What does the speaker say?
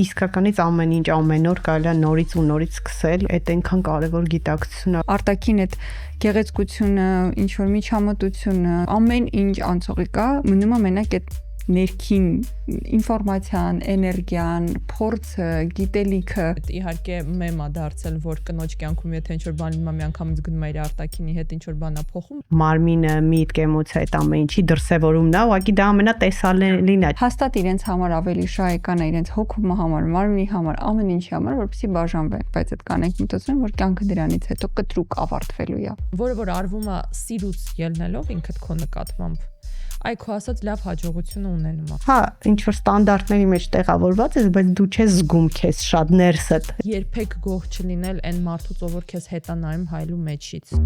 իսկականից ամեն ինչ ամեն օր կարելի է նորից ու նորից սկսել, այդ այնքան կարևոր գիտակցություն է։ Արտաքին այդ գեղեցկությունը, ինչ որ միջամտությունը, ամեն ինչ անցողի կա, մնում է մենակ այդ ներքին ինֆորմացիան, էներգիան, փորձը, գիտելիքը։ Իհարկե մեմ է դարձել, որ կնոջ կյանքում եթե ինչ-որ բան իմա միանգամից գնում է իր արտաքինի հետ ինչ-որ բան է փոխում։ Մարմինը, միտք, էմոցիա այդ ամեն ինչի դրսևորումն է, ուղղակի դա ամենատեսալելին է։ Հաստատ իրենց համար ավելի շահեկան է իրենց հոգու համար, մարմնի համար, ամեն ինչի համար, որպեսզի բաժանվեն, բայց այդ կանենք մտածում, որ կյանքը դրանից հետո կտրուկ ավարտվելու է։ Որը որ արվում է սիրուց ելնելով ինքդ քո նկատմամբ, այ քո ասած լավ հաջողությունը ունենում է։ Հա, ինչ որ ստանդարտների մեջ տեղավորված ես, բայց դու չես զգում քեզ շատ ներսդ։ Երբեք գող չլինել այն մարդուց, ով որ քեզ հետ է նայում հայելու մեջից։